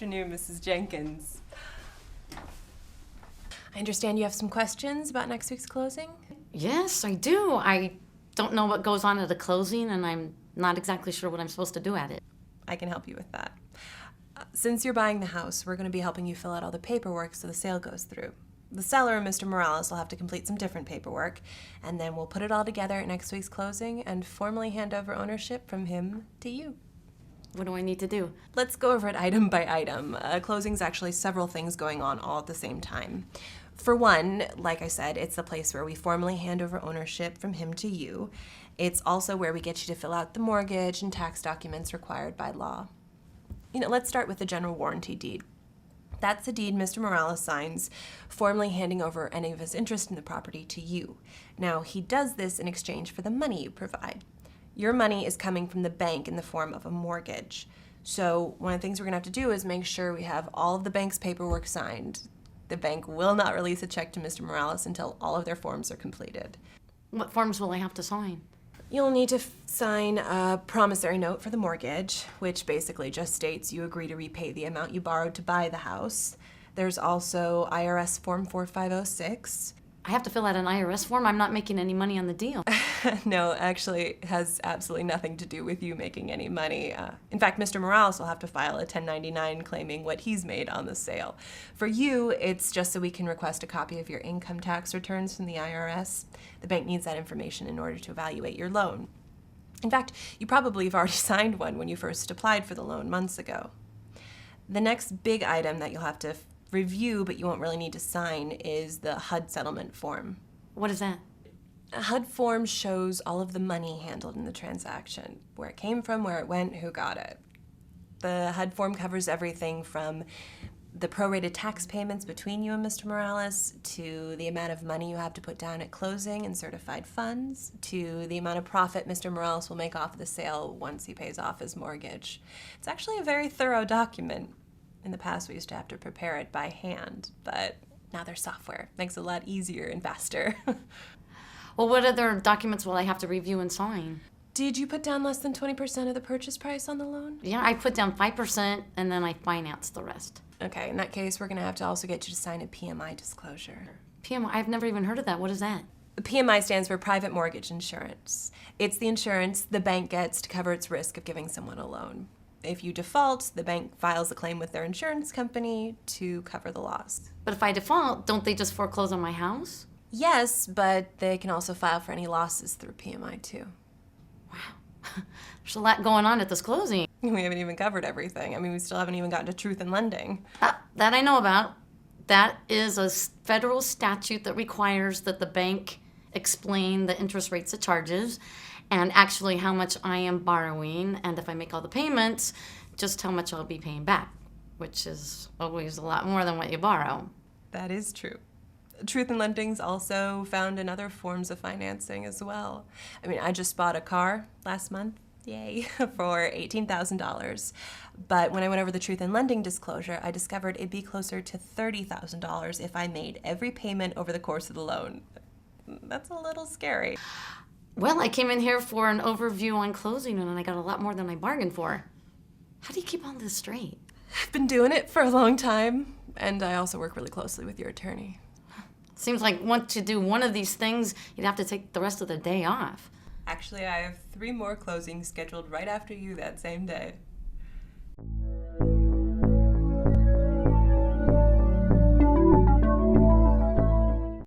afternoon, Mrs. Jenkins. I understand you have some questions about next week's closing? Yes, I do. I don't know what goes on at a closing, and I'm not exactly sure what I'm supposed to do at it. I can help you with that. Since you're buying the house, we're going to be helping you fill out all the paperwork so the sale goes through. The seller, Mr. Morales, will have to complete some different paperwork, and then we'll put it all together at next week's closing and formally hand over ownership from him to you. What do I need to do? Let's go over it item by item. Closing's actually several things going on all at the same time. For one, like I said, it's the place where we formally hand over ownership from him to you. It's also where we get you to fill out the mortgage and tax documents required by law. Let's start with the general warranty deed. That's the deed Mr. Morales signs, formally handing over any of his interest in the property to you. Now, he does this in exchange for the money you provide. Your money is coming from the bank in the form of a mortgage. So one of the things we're going to have to do is make sure we have all of the bank's paperwork signed. The bank will not release a check to Mr. Morales until all of their forms are completed. What forms will I have to sign? You'll need to sign a promissory note for the mortgage, which basically just states you agree to repay the amount you borrowed to buy the house. There's also IRS Form 4506. I have to fill out an IRS form? I'm not making any money on the deal. No, actually, it has absolutely nothing to do with you making any money. In fact, Mr. Morales will have to file a 1099 claiming what he's made on the sale. For you, it's just so we can request a copy of your income tax returns from the IRS. The bank needs that information in order to evaluate your loan. In fact, you probably have already signed one when you first applied for the loan months ago. The next big item that you'll have to review, but you won't really need to sign, is the HUD settlement form. What is that? A HUD form shows all of the money handled in the transaction, where it came from, where it went, who got it. The HUD form covers everything from the prorated tax payments between you and Mr. Morales, to the amount of money you have to put down at closing in certified funds, to the amount of profit Mr. Morales will make off the sale once he pays off his mortgage. It's actually a very thorough document. In the past, we used to have to prepare it by hand, but now there's software. Makes it a lot easier and faster. Well, what other documents will I have to review and sign? Did you put down less than 20% of the purchase price on the loan? Yeah, I put down 5% and then I financed the rest. Okay, in that case, we're going to have to also get you to sign a PMI disclosure. PMI, I've never even heard of that. What is that? The PMI stands for Private Mortgage Insurance. It's the insurance the bank gets to cover its risk of giving someone a loan. If you default, the bank files a claim with their insurance company to cover the loss. But if I default, don't they just foreclose on my house? Yes, but they can also file for any losses through PMI too. Wow. There's a lot going on at this closing. We haven't even covered everything. I mean, we still haven't even gotten to truth in lending. That I know about. That is a federal statute that requires that the bank explain the interest rates it charges and actually how much I am borrowing, and if I make all the payments, just how much I'll be paying back, which is always a lot more than what you borrow. That is true. Truth in lending's also found in other forms of financing as well. I mean, I just bought a car last month, yay, for $18,000. But when I went over the truth in lending disclosure, I discovered it'd be closer to $30,000 if I made every payment over the course of the loan. That's a little scary. Well, I came in here for an overview on closing and I got a lot more than I bargained for. How do you keep all this straight? I've been doing it for a long time, and I also work really closely with your attorney. Seems like once you do one of these things, you'd have to take the rest of the day off. Actually, I have 3 more closings scheduled right after you that same day.